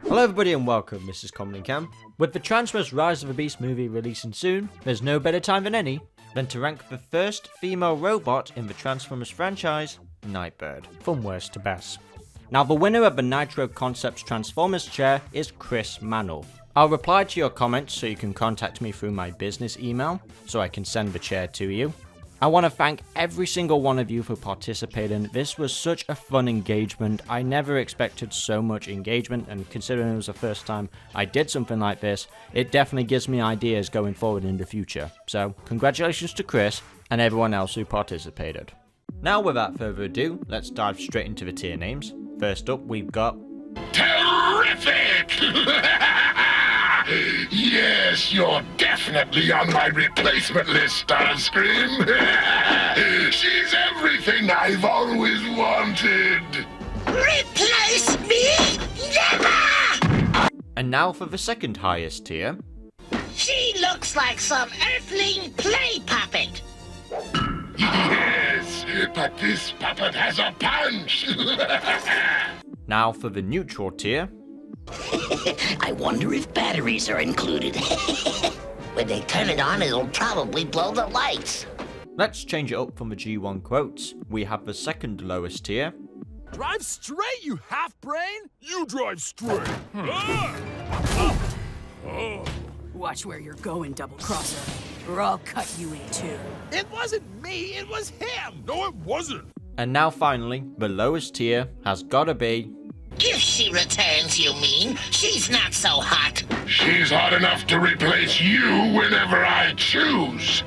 Hello everybody and welcome, this is Comodin Cam. With the Transformers Rise of the Beast movie releasing soon, there's no better time than any than to rank the first female robot in the Transformers franchise, NIGHTBIRD, from worst to best. Now the winner of the Nitro Concepts Transformers chair is Chris Mannell. I'll reply to your comments so you can contact me through my business email so I can send the chair to you. I want to thank every single one of you for participating. This was such a fun engagement. I never expected so much engagement, and considering it was the first time I did something like this, it definitely gives me ideas going forward in the future. So congratulations to Chris and everyone else who participated. Now without further ado, let's dive straight into the tier names. First up we've got Terrific! Yes, you're definitely on my replacement list, Starscream. She's everything I've always wanted. Replace me? Never! And now for the second highest tier. She looks like some earthling play puppet. Yes, but this puppet has a punch. Now for the neutral tier. I wonder if batteries are included. When they turn it on, it'll probably blow the lights. Let's change it up from the G1 quotes. We have the second lowest tier. Drive straight, you half-brain! You drive straight! Watch where you're going, double-crosser, or I'll cut you in two. It wasn't me, it was him! No, it wasn't! And now finally, the lowest tier has gotta be... If she returns, you mean? She's not so hot. She's hot enough to replace you whenever I choose.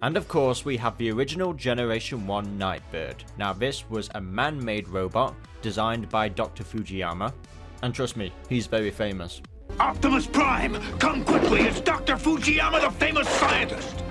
And of course we have the original Generation 1 NIGHTBIRD. Now this was a man-made robot designed by Dr. Fujiyama. And trust me, he's very famous. Optimus Prime, come quickly, it's Dr. Fujiyama, the famous scientist!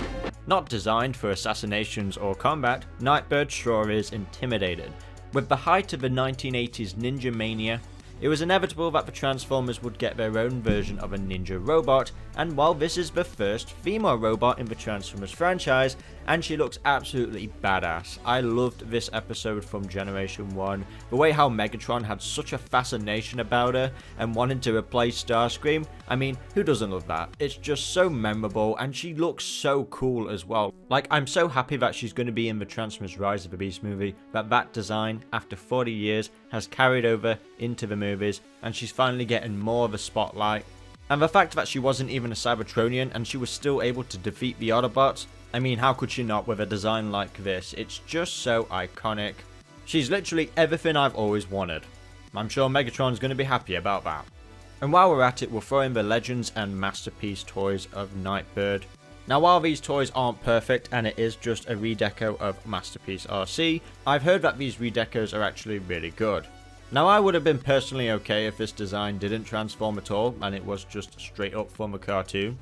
Not designed for assassinations or combat, NIGHTBIRD sure is intimidating. With the height of the 1980s ninja mania, it was inevitable that the Transformers would get their own version of a ninja robot, and while this is the first female robot in the Transformers franchise, and she looks absolutely badass. I loved this episode from Generation 1, the way how Megatron had such a fascination about her and wanted to replace Starscream. I mean, who doesn't love that? It's just so memorable, and she looks so cool as well. Like, I'm so happy that she's going to be in the Transformers Rise of the Beast movie, that design, after 40 years, has carried over into the movies, and she's finally getting more of a spotlight. And the fact that she wasn't even a Cybertronian and she was still able to defeat the Autobots, I mean, how could she not with a design like this? It's just so iconic. She's literally everything I've always wanted. I'm sure Megatron's going to be happy about that. And while we're at it, we'll throw in the Legends and Masterpiece toys of NIGHTBIRD. Now while these toys aren't perfect and it is just a redeco of Masterpiece RC, I've heard that these redecos are actually really good. Now I would have been personally okay if this design didn't transform at all and it was just straight up from a cartoon.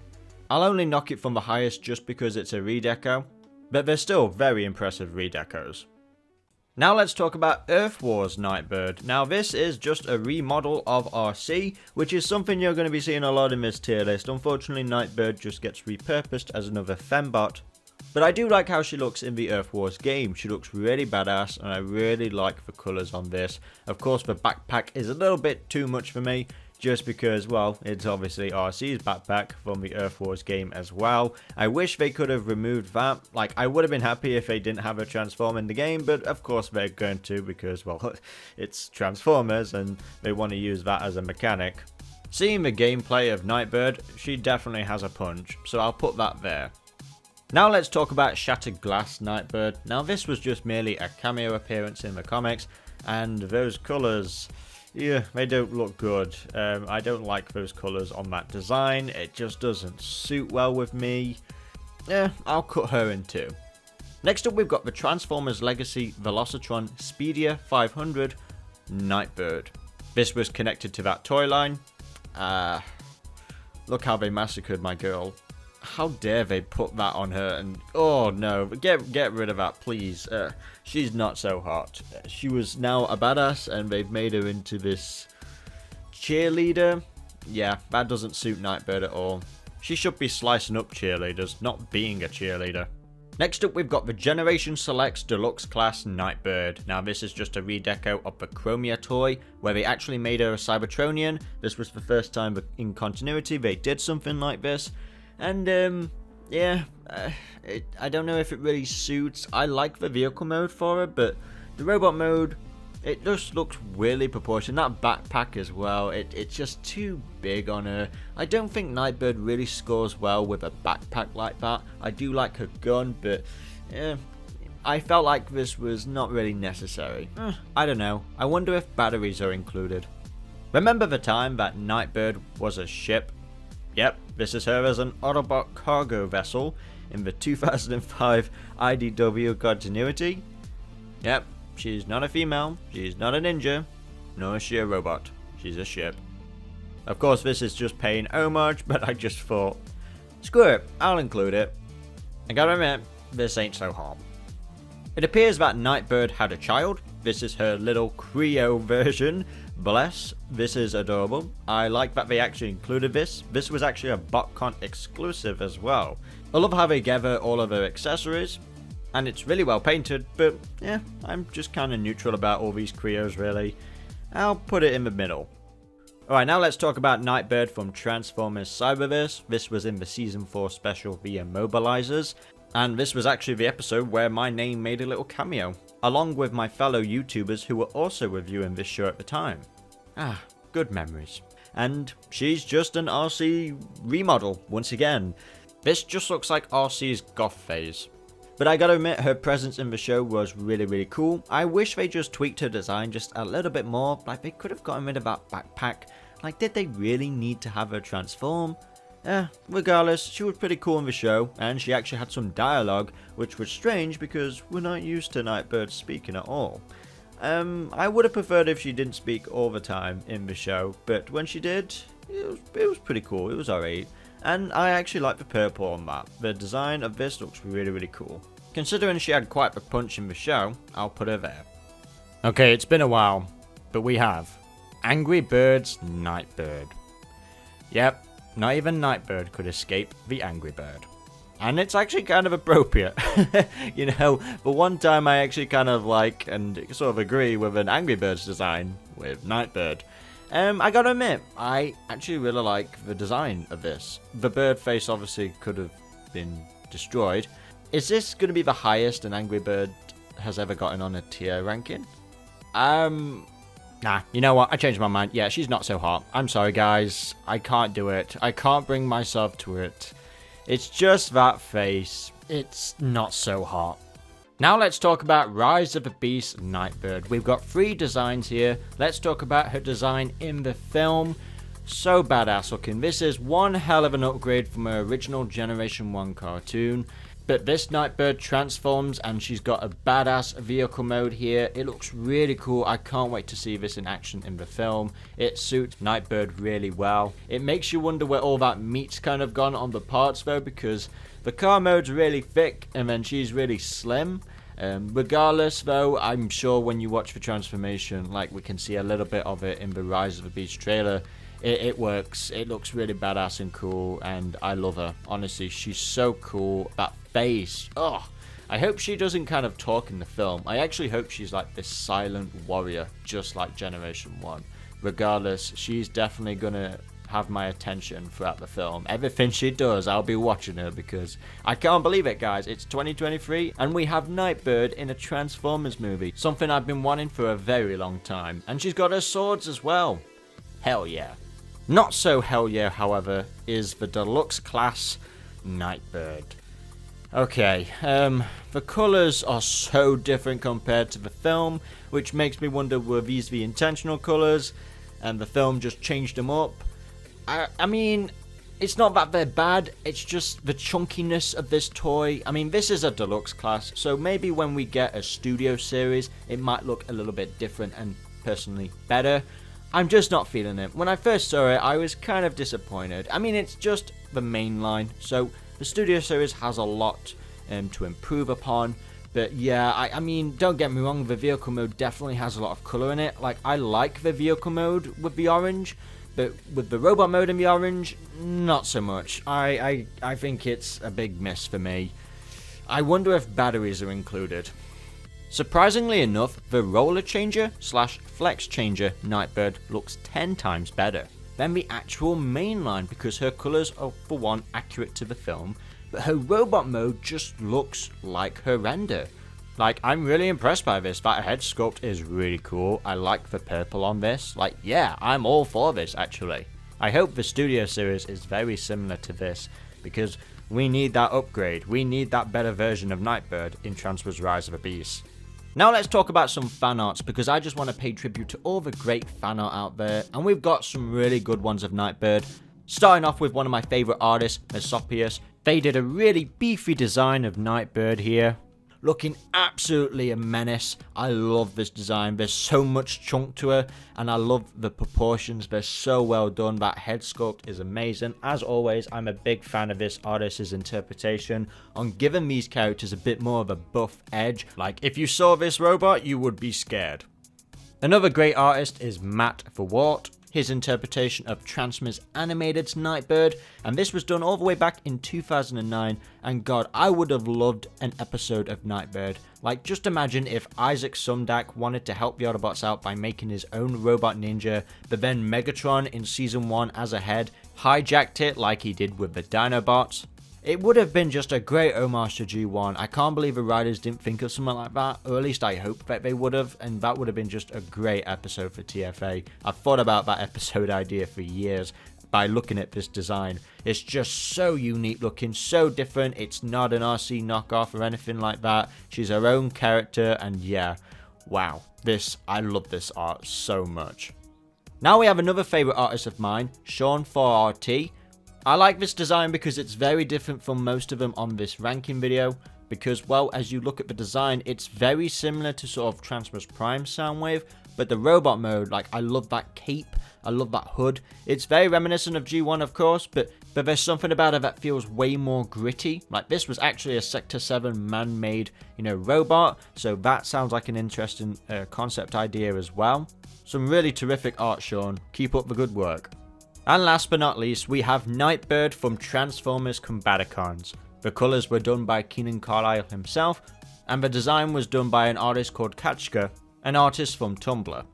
I'll only knock it from the highest just because it's a redeco, but they're still very impressive redecos. Now let's talk about Earth Wars NIGHTBIRD. Now this is just a remodel of RC, which is something you're going to be seeing a lot in this tier list. Unfortunately, NIGHTBIRD just gets repurposed as another fembot. But I do like how she looks in the Earth Wars game. She looks really badass and I really like the colours on this. Of course the backpack is a little bit too much for me, just because, well, it's obviously RC's backpack from the Earth Wars game as well. I wish they could have removed that. Like, I would have been happy if they didn't have her transform in the game, but of course they're going to because, well, it's Transformers and they want to use that as a mechanic. Seeing the gameplay of NIGHTBIRD, she definitely has a punch, so I'll put that there. Now let's talk about Shattered Glass NIGHTBIRD. Now this was just merely a cameo appearance in the comics, and those colours, yeah, they don't look good. I don't like those colours on that design. It just doesn't suit well with me. Yeah, I'll cut her in two. Next up we've got the Transformers Legacy Velocitron Speedia 500 NIGHTBIRD. This was connected to that toy line. Look how they massacred my girl. How dare they put that on her, and oh no, get rid of that please. She's not so hot. She was now a badass and they've made her into this cheerleader. Yeah, that doesn't suit NIGHTBIRD at all. She should be slicing up cheerleaders, not being a cheerleader. Next up, we've got the Generation Selects Deluxe Class Nightbird. Now, this is just a redeco of the Chromia toy, where they actually made her a Cybertronian. This was the first time in continuity they did something like this. And, yeah, I don't know if it really suits. I like the vehicle mode for her, but the robot mode, it just looks really proportioned. That backpack as well, it's just too big on her. I don't think Nightbird really scores well with a backpack like that. I do like her gun, but I felt like this was not really necessary. I don't know. I wonder if batteries are included. Remember the time that Nightbird was a ship? Yep, this is her as an Autobot cargo vessel in the 2005 IDW continuity. Yep. She's not a female, she's not a ninja, nor is she a robot. She's a ship. Of course, this is just paying homage, but I just thought, screw it, I'll include it. I gotta admit, this ain't so hot. It appears that Nightbird had a child. This is her little Creo version. Bless, this is adorable. I like that they actually included this. This was actually a BotCon exclusive as well. I love how they gather all of her accessories. And it's really well painted, but yeah, I'm just kind of neutral about all these Creos really. I'll put it in the middle. Alright, now let's talk about Nightbird from Transformers Cyberverse. This was in the Season 4 special The Immobilizers. And this was actually the episode where my name made a little cameo, along with my fellow YouTubers who were also reviewing this show at the time. Ah, good memories. And she's just an RC remodel, once again. This just looks like RC's goth phase. But I gotta admit, her presence in the show was really cool. I wish they just tweaked her design just a little bit more. Like, they could have gotten rid of that backpack. Like, did they really need to have her transform? Regardless, she was pretty cool in the show, and she actually had some dialogue, which was strange because we're not used to Nightbird speaking at all. I would have preferred if she didn't speak all the time in the show, but when she did, it was pretty cool. It was alright. And I actually like the purple on that. The design of this looks really cool. Considering she had quite the punch in the show, I'll put her there. Okay, it's been a while, but we have Angry Bird's Nightbird. Yep, not even Nightbird could escape the Angry Bird. And it's actually kind of appropriate. You know, the one time I actually kind of like and sort of agree with an Angry Bird's design with Nightbird. I gotta admit, I actually really like the design of this. The bird face obviously could have been destroyed. Is this going to be the highest an Angry Bird has ever gotten on a tier ranking? Nah, you know what? I changed my mind. Yeah, she's not so hot. I'm sorry, guys. I can't do it. I can't bring myself to it. It's just that face. It's not so hot. Now let's talk about Rise of the Beast Nightbird. We've got 3 designs here. Let's talk about her design in the film. So badass looking. This is one hell of an upgrade from her original Generation 1 cartoon. But this Nightbird transforms and she's got a badass vehicle mode here. It looks really cool. I can't wait to see this in action in the film. It suits Nightbird really well. It makes you wonder where all that meat's kind of gone on the parts though, because the car mode's really thick and then she's really slim. Regardless though, I'm sure when you watch the transformation, like we can see a little bit of it in the Rise of the Beast trailer, it works. It looks really badass and cool, and I love her. Honestly, she's so cool. That face, oh, I hope she doesn't kind of talk in the film. I actually hope she's like this silent warrior, just like Generation 1. Regardless, she's definitely gonna have my attention throughout the film. Everything she does, I'll be watching her because I can't believe it, guys. It's 2023 and we have Nightbird in a Transformers movie. Something I've been wanting for a very long time. And she's got her swords as well. Hell yeah. Not so hell yeah, however, is the deluxe class Nightbird. Okay, the colours are so different compared to the film, which makes me wonder were these the intentional colours and the film just changed them up. I mean, it's not that they're bad, it's just the chunkiness of this toy. I mean, this is a deluxe class, so maybe when we get a studio series, it might look a little bit different and personally better. I'm just not feeling it. When I first saw it, I was kind of disappointed. I mean, it's just the main line, so the studio series has a lot to improve upon. But yeah, I mean, don't get me wrong, the vehicle mode definitely has a lot of colour in it. Like, I like the vehicle mode with the orange, but with the robot mode in the orange, not so much. I think it's a big miss for me. I wonder if batteries are included. Surprisingly enough, the roller changer / flex changer Nightbird looks 10 times better than the actual mainline because her colours are for one accurate to the film, but her robot mode just looks like her render. Like, I'm really impressed by this. That head sculpt is really cool. I like the purple on this. Like, yeah, I'm all for this actually. I hope the Studio Series is very similar to this because we need that upgrade. We need that better version of Nightbird in Transformers Rise of the Beast. Now let's talk about some fan arts because I just want to pay tribute to all the great fan art out there, and we've got some really good ones of Nightbird. Starting off with one of my favourite artists, Mesopius. They did a really beefy design of Nightbird here, looking absolutely a menace. I love this design. There's so much chunk to her, and I love the proportions. They're so well done. That head sculpt is amazing. As always, I'm a big fan of this artist's interpretation on giving these characters a bit more of a buff edge. Like, if you saw this robot, you would be scared. Another great artist is Matt Verwart. His interpretation of Transformers Animated's Nightbird, and this was done all the way back in 2009, and god, I would have loved an episode of Nightbird. Like, just imagine if Isaac Sumdac wanted to help the Autobots out by making his own robot ninja, but then Megatron in season 1 as a head hijacked it like he did with the Dinobots. It would have been just a great homage to G1. I can't believe the writers didn't think of something like that, or at least I hope that they would have, and that would have been just a great episode for TFA. I've thought about that episode idea for years by looking at this design. It's just so unique looking, so different. It's not an RC knockoff or anything like that. She's her own character, and yeah, wow. I love this art so much. Now we have another favourite artist of mine, Sean 4RT. I like this design because it's very different from most of them on this ranking video, because, well, as you look at the design, it's very similar to sort of Transformers Prime Soundwave, but the robot mode, like, I love that cape, I love that hood. It's very reminiscent of G1, of course, but there's something about it that feels way more gritty. Like, this was actually a Sector 7 man-made, robot, so that sounds like an interesting concept idea as well. Some really terrific art, Sean. Keep up the good work. And last but not least, we have Nightbird from Transformers Combaticons. The colours were done by Keenan Carlisle himself, and the design was done by an artist called Kachka, an artist from Tumblr.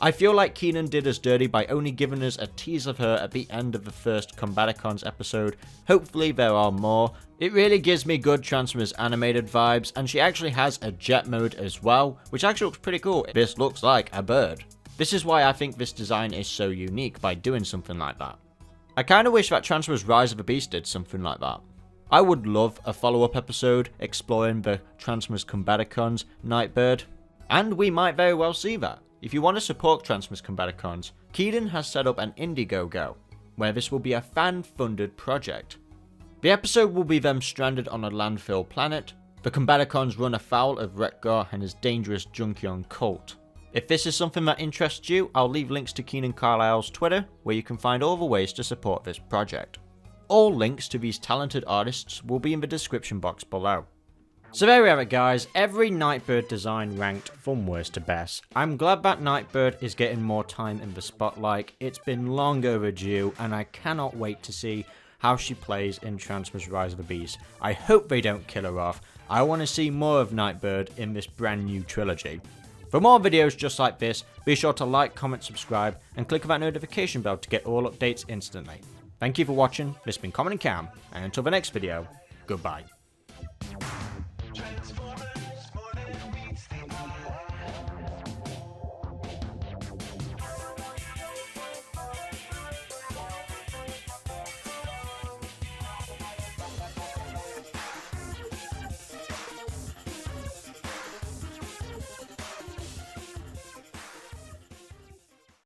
I feel like Keenan did us dirty by only giving us a tease of her at the end of the first Combaticons episode. Hopefully there are more. It really gives me good Transformers Animated vibes, and she actually has a jet mode as well, which actually looks pretty cool. This looks like a bird. This is why I think this design is so unique by doing something like that. I kinda wish that Transformers Rise of the Beast did something like that. I would love a follow-up episode exploring the Transformers Combaticons Nightbird, and we might very well see that. If you want to support Transformers Combaticons, Keaton has set up an Indiegogo, where this will be a fan-funded project. The episode will be them stranded on a landfill planet. The Combaticons run afoul of Wreck-Gar and his dangerous Junkion cult. If this is something that interests you, I'll leave links to Keenan Carlisle's Twitter, where you can find all the ways to support this project. All links to these talented artists will be in the description box below. So there we have it, guys. Every Nightbird design ranked from worst to best. I'm glad that Nightbird is getting more time in the spotlight. It's been long overdue, and I cannot wait to see how she plays in Transformers Rise of the Beast. I hope they don't kill her off. I want to see more of Nightbird in this brand new trilogy. For more videos just like this, be sure to like, comment, subscribe, and click on that notification bell to get all updates instantly. Thank you for watching, this has been Comodin Cam, and until the next video, goodbye.